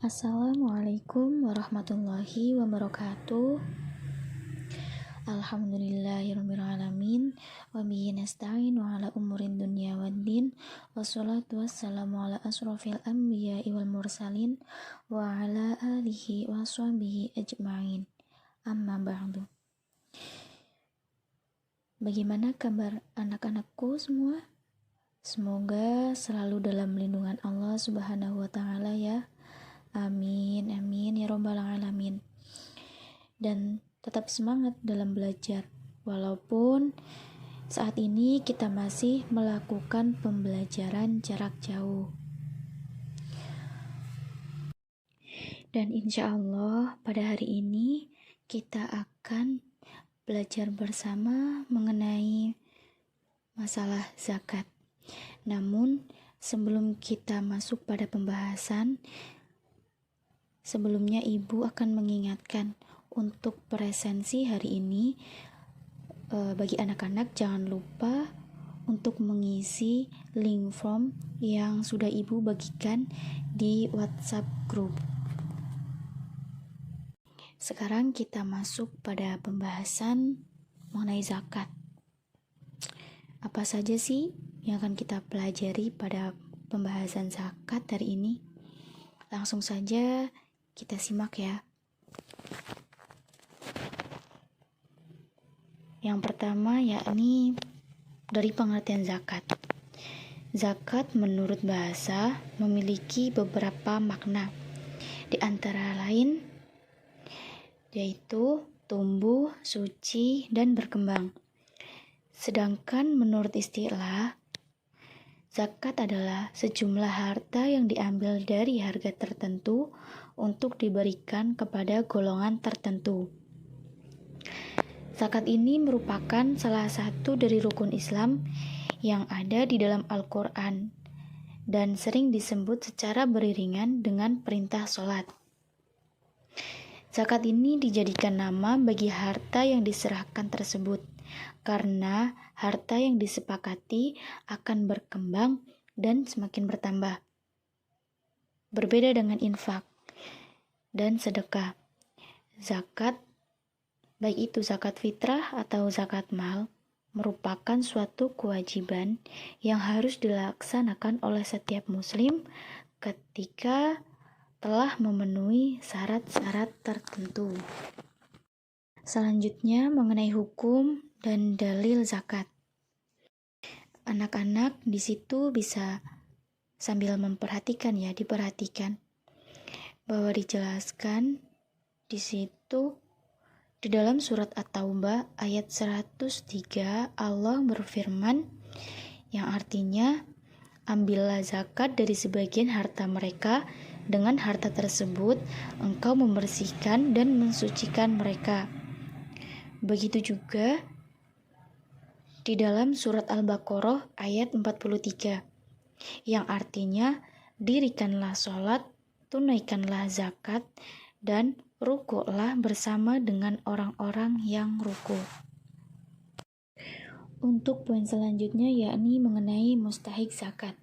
Assalamualaikum warahmatullahi wabarakatuh. Alhamdulillahirrabbilalamin. Wabihi nasta'in wa ala umurin dunya waddin. Wassalatu wassalamu ala asrofil anbiya'i wal mursalin wa ala alihi wa sahbihi ajma'in. Amma ba'du. Bagaimana kabar anak-anakku semua? Semoga selalu dalam lindungan Allah Subhanahu wa ta'ala ya. Amin, amin ya robbal alamin. Dan tetap semangat dalam belajar, walaupun saat ini kita masih melakukan pembelajaran jarak jauh. Dan insya Allah pada hari ini kita akan belajar bersama mengenai masalah zakat. Namun sebelum kita masuk pada pembahasan, sebelumnya Ibu akan mengingatkan untuk presensi hari ini bagi anak-anak jangan lupa untuk mengisi link form yang sudah Ibu bagikan di WhatsApp group. Sekarang kita masuk pada pembahasan mengenai zakat. Apa saja sih yang akan kita pelajari pada pembahasan zakat hari ini? Langsung saja kita simak ya. Yang pertama yakni dari pengertian zakat. Zakat menurut bahasa memiliki beberapa makna. Di antara lain yaitu tumbuh, suci, dan berkembang. Sedangkan menurut istilah, zakat adalah sejumlah harta yang diambil dari harga tertentu untuk diberikan kepada golongan tertentu. Zakat ini merupakan salah satu dari rukun Islam yang ada di dalam Al-Quran dan sering disebut secara beriringan dengan perintah sholat. Zakat ini dijadikan nama bagi harta yang diserahkan tersebut karena harta yang disepakati akan berkembang dan semakin bertambah. Berbeda dengan infak dan sedekah. Zakat, baik itu zakat fitrah atau zakat mal, merupakan suatu kewajiban yang harus dilaksanakan oleh setiap muslim ketika telah memenuhi syarat-syarat tertentu. Selanjutnya mengenai hukum dan dalil zakat. Anak-anak di situ bisa sambil memperhatikan ya, diperhatikan bahwa dijelaskan di situ di dalam surat At-Taubah ayat 103 Allah berfirman yang artinya ambillah zakat dari sebagian harta mereka, dengan harta tersebut engkau membersihkan dan mensucikan mereka. Begitu juga di dalam surat Al-Baqarah ayat 43 yang artinya dirikanlah sholat, tunaikanlah zakat, dan rukuklah bersama dengan orang-orang yang rukuk. Untuk poin selanjutnya yakni mengenai mustahik zakat.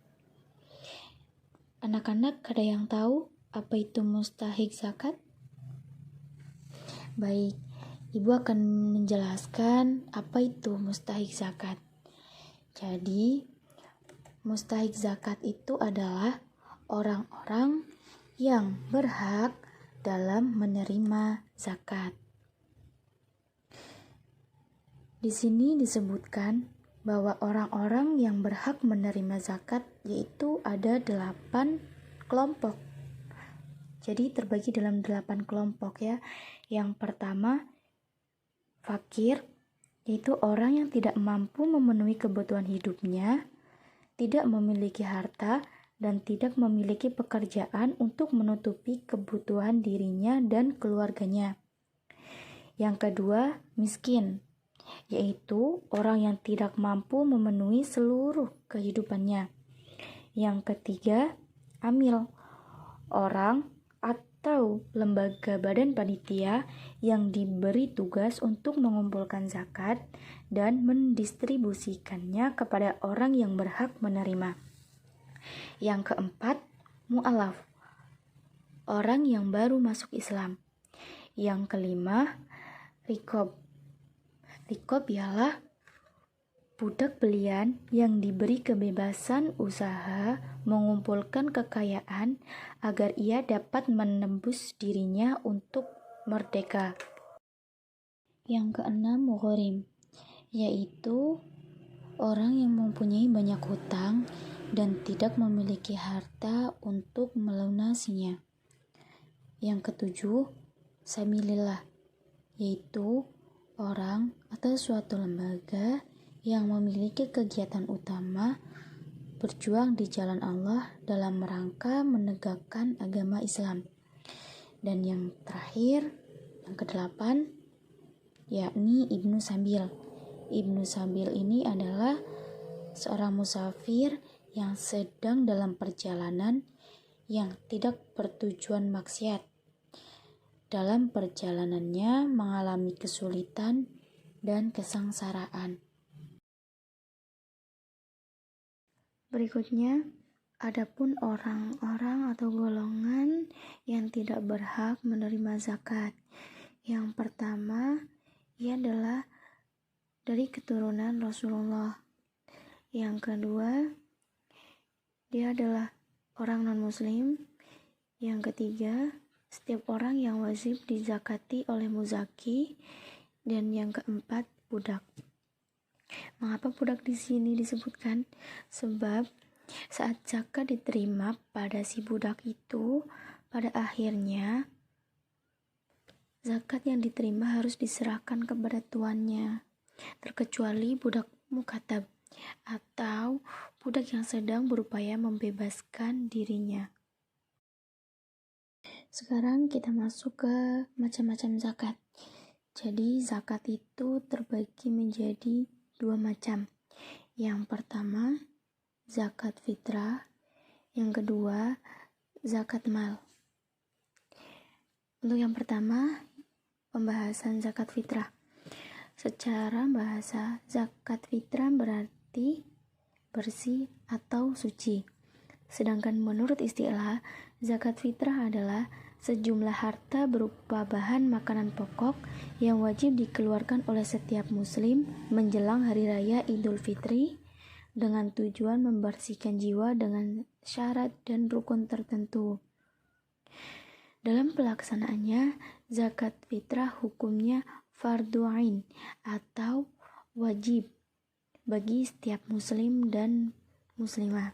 Anak-anak ada yang tahu apa itu mustahik zakat? Baik, Ibu akan menjelaskan apa itu mustahik zakat. Jadi, mustahik zakat itu adalah orang-orang yang berhak dalam menerima zakat. Di sini disebutkan bahwa orang-orang yang berhak menerima zakat yaitu ada 8 kelompok. Jadi terbagi dalam 8 kelompok ya. Yang pertama, fakir, yaitu orang yang tidak mampu memenuhi kebutuhan hidupnya, tidak memiliki harta, dan tidak memiliki pekerjaan untuk menutupi kebutuhan dirinya dan keluarganya. Yang kedua, miskin, yaitu orang yang tidak mampu memenuhi seluruh kehidupannya. Yang ketiga, amil, orang atau lembaga badan panitia yang diberi tugas untuk mengumpulkan zakat dan mendistribusikannya kepada orang yang berhak menerima. Yang keempat, mu'alaf, orang yang baru masuk Islam. Yang kelima, rikob. Rikob ialah budak belian yang diberi kebebasan usaha mengumpulkan kekayaan agar ia dapat menembus dirinya untuk merdeka. Yang keenam, ghorim, yaitu orang yang mempunyai banyak hutang dan tidak memiliki harta untuk melunasinya. Yang ketujuh, sabilillah, yaitu orang atau suatu lembaga yang memiliki kegiatan utama berjuang di jalan Allah dalam rangka menegakkan agama Islam. Dan yang terakhir, yang kedelapan, yakni Ibnu Sabil. Ibnu Sabil ini adalah seorang musafir yang sedang dalam perjalanan yang tidak bertujuan maksiat. Dalam perjalanannya mengalami kesulitan dan kesengsaraan. Berikutnya, adapun orang-orang atau golongan yang tidak berhak menerima zakat. Yang pertama, ia adalah dari keturunan Rasulullah. Yang kedua, dia adalah orang non-muslim. Yang ketiga, setiap orang yang wajib dizakati oleh muzaki. Dan yang keempat, budak. Mengapa budak di sini disebutkan? Sebab saat zakat diterima pada si budak itu, pada akhirnya zakat yang diterima harus diserahkan kepada tuannya, terkecuali budak mukatab atau budak yang sedang berupaya membebaskan dirinya. Sekarang kita masuk ke macam-macam zakat. Jadi zakat itu terbagi menjadi 2 macam. Yang pertama, zakat fitrah. Yang kedua, zakat mal. Untuk yang pertama, pembahasan zakat fitrah. Secara bahasa, zakat fitrah berarti bersih atau suci. Sedangkan menurut istilah, zakat fitrah adalah sejumlah harta berupa bahan makanan pokok yang wajib dikeluarkan oleh setiap muslim menjelang hari raya Idul Fitri dengan tujuan membersihkan jiwa dengan syarat dan rukun tertentu. Dalam pelaksanaannya, zakat fitrah hukumnya fardhu ain atau wajib bagi setiap muslim dan muslimah.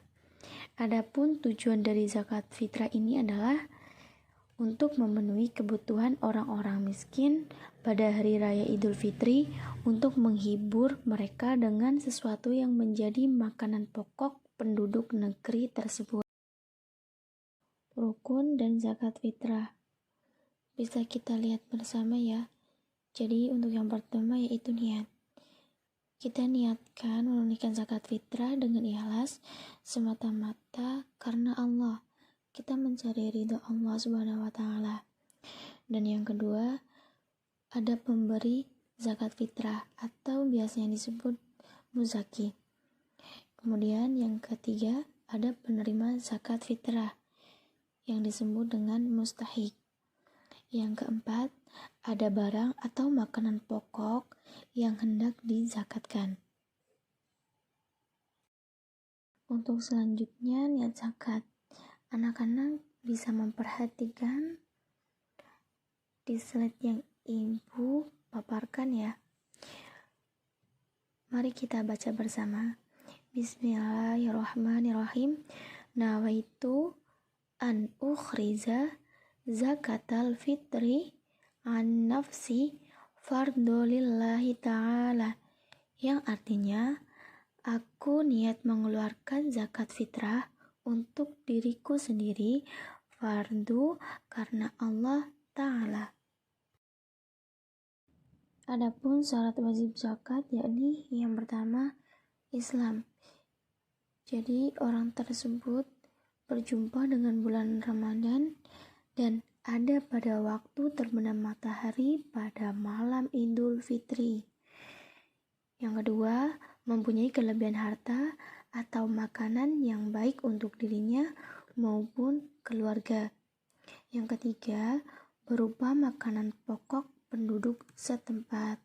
Adapun tujuan dari zakat fitrah ini adalah untuk memenuhi kebutuhan orang-orang miskin pada hari raya Idul Fitri untuk menghibur mereka dengan sesuatu yang menjadi makanan pokok penduduk negeri tersebut. Rukun dan zakat fitrah bisa kita lihat bersama ya. Jadi untuk yang pertama yaitu niat. Kita niatkan menunaikan zakat fitrah dengan ikhlas semata-mata karena Allah. Kita mencari ridho Allah Subhanahu wa Ta'ala. Dan yang kedua, ada pemberi zakat fitrah atau biasanya disebut muzaki. Kemudian yang ketiga, ada penerima zakat fitrah yang disebut dengan mustahik. Yang keempat, ada barang atau makanan pokok yang hendak dizakatkan. Untuk selanjutnya, niat zakat. Anak-anak bisa memperhatikan di slide yang ibu paparkan ya. Mari kita baca bersama. Bismillahirrahmanirrahim. Nawaitu an ukhriza zakatal fitri an nafsi fardolillahi ta'ala, yang artinya aku niat mengeluarkan zakat fitrah untuk diriku sendiri, fardu karena Allah Ta'ala. Adapun syarat wajib zakat yakni yang pertama Islam. Jadi orang tersebut berjumpa dengan bulan Ramadan dan ada pada waktu terbenam matahari pada malam Idul Fitri. Yang kedua, mempunyai kelebihan harta atau makanan yang baik untuk dirinya maupun keluarga. Yang ketiga, berupa makanan pokok penduduk setempat.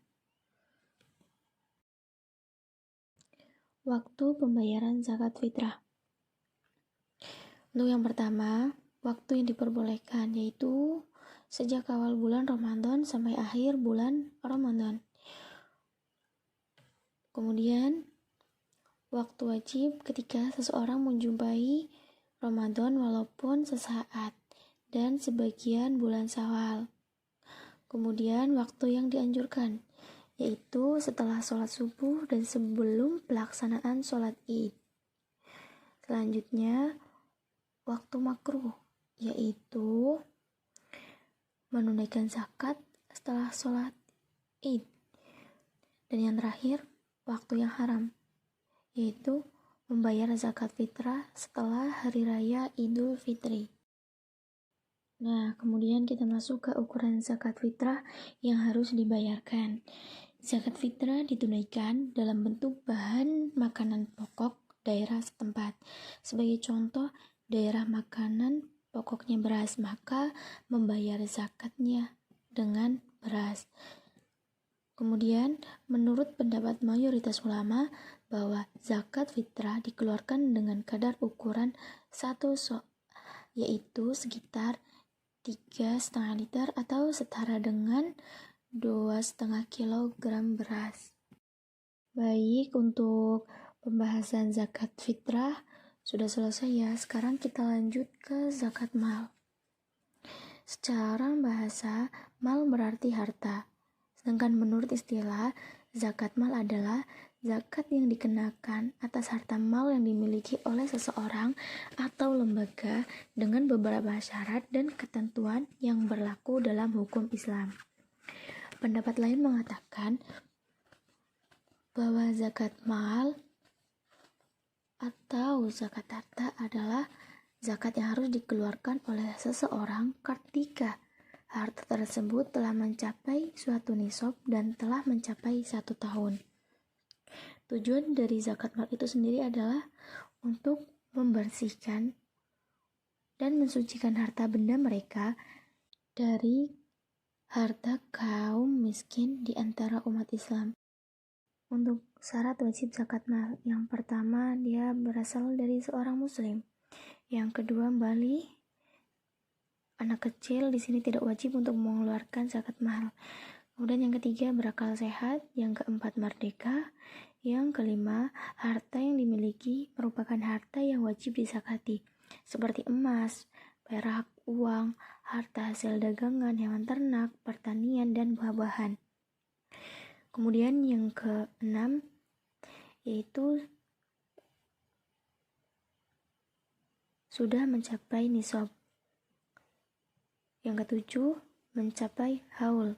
Waktu pembayaran zakat fitrah. Untuk yang pertama, waktu yang diperbolehkan yaitu sejak awal bulan Ramadan sampai akhir bulan Ramadan. Kemudian, waktu wajib ketika seseorang menjumpai Ramadan walaupun sesaat dan sebagian bulan Syawal. Kemudian, waktu yang dianjurkan yaitu setelah sholat subuh dan sebelum pelaksanaan sholat id. Selanjutnya, waktu makruh yaitu menunaikan zakat setelah sholat id. Dan yang terakhir, waktu yang haram yaitu membayar zakat fitrah setelah hari raya Idul Fitri. Nah, kemudian kita masuk ke ukuran zakat fitrah yang harus dibayarkan. Zakat fitrah ditunaikan dalam bentuk bahan makanan pokok daerah setempat. Sebagai contoh, daerah makanan pokoknya beras, maka membayar zakatnya dengan beras. Kemudian, menurut pendapat mayoritas ulama bahwa zakat fitrah dikeluarkan dengan kadar ukuran 1 sok, yaitu sekitar 3,5 liter atau setara dengan 2,5 kilogram beras. Baik, untuk pembahasan zakat fitrah sudah selesai ya. Sekarang kita lanjut ke zakat mal. Secara bahasa, mal berarti harta. Sedangkan menurut istilah, zakat mal adalah zakat yang dikenakan atas harta mal yang dimiliki oleh seseorang atau lembaga dengan beberapa syarat dan ketentuan yang berlaku dalam hukum Islam. Pendapat lain mengatakan bahwa zakat mal atau zakat harta adalah zakat yang harus dikeluarkan oleh seseorang ketika harta tersebut telah mencapai suatu nisab dan telah mencapai 1 tahun. Tujuan dari zakat mal itu sendiri adalah untuk membersihkan dan mensucikan harta benda mereka dari harta kaum miskin di antara umat Islam. Untuk syarat wajib zakat mal, yang pertama dia berasal dari seorang muslim. Yang kedua, bali. Anak kecil di sini tidak wajib untuk mengeluarkan zakat mal. Kemudian yang ketiga, berakal sehat. Yang keempat, merdeka. Yang kelima, harta yang dimiliki merupakan harta yang wajib dizakati, seperti emas, perak, uang, harta hasil dagangan, hewan ternak, pertanian, dan buah-buahan. Kemudian yang keenam yaitu sudah mencapai nisab. Yang ketujuh, mencapai haul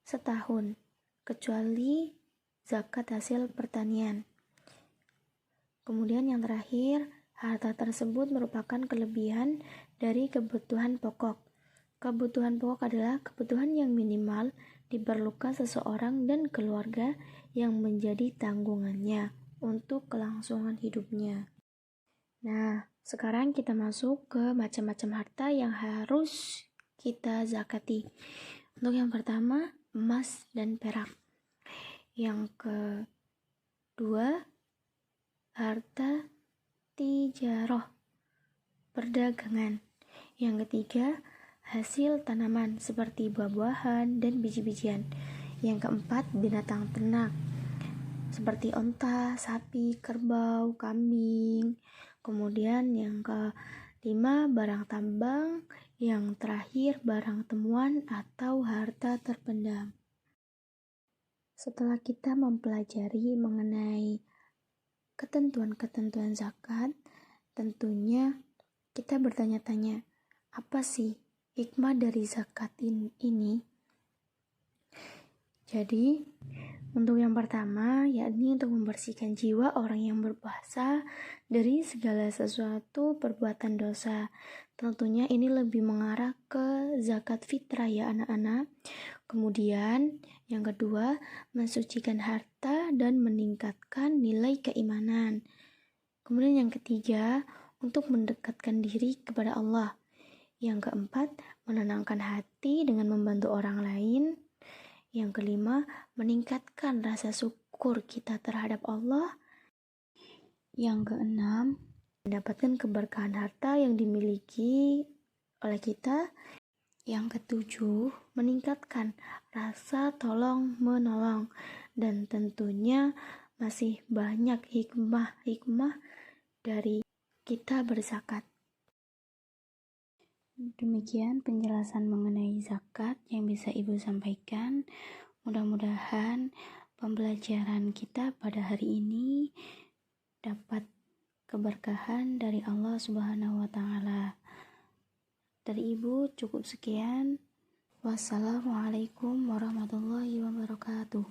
setahun, kecuali zakat hasil pertanian. Kemudian yang terakhir, harta tersebut merupakan kelebihan dari kebutuhan pokok. Kebutuhan pokok adalah kebutuhan yang minimal diperlukan seseorang dan keluarga yang menjadi tanggungannya untuk kelangsungan hidupnya. Nah, sekarang kita masuk ke macam-macam harta yang harus kita zakati. Untuk yang pertama, emas dan perak. Yang kedua, harta tijarah, perdagangan. Yang ketiga, hasil tanaman seperti buah-buahan dan biji-bijian. Yang keempat, binatang ternak seperti onta, sapi, kerbau, kambing. Kemudian yang kelima, barang tambang. Yang terakhir, barang temuan atau harta terpendam. Setelah kita mempelajari mengenai ketentuan-ketentuan zakat, tentunya kita bertanya-tanya, apa sih hikmah dari zakat ini? Jadi, untuk yang pertama, yakni untuk membersihkan jiwa orang yang berpuasa dari segala sesuatu perbuatan dosa. Tentunya ini lebih mengarah ke zakat fitrah ya anak-anak. Kemudian, yang kedua, mensucikan harta dan meningkatkan nilai keimanan. Kemudian yang ketiga, untuk mendekatkan diri kepada Allah. Yang keempat, menenangkan hati dengan membantu orang lain. Yang kelima, meningkatkan rasa syukur kita terhadap Allah. Yang keenam, mendapatkan keberkahan harta yang dimiliki oleh kita. Yang ketujuh, meningkatkan rasa tolong-menolong. Dan tentunya masih banyak hikmah-hikmah dari kita berzakat. Demikian penjelasan mengenai zakat yang bisa Ibu sampaikan. Mudah-mudahan pembelajaran kita pada hari ini dapat keberkahan dari Allah Subhanahu wa Ta'ala. Dari Ibu cukup sekian. Wassalamualaikum warahmatullahi wabarakatuh.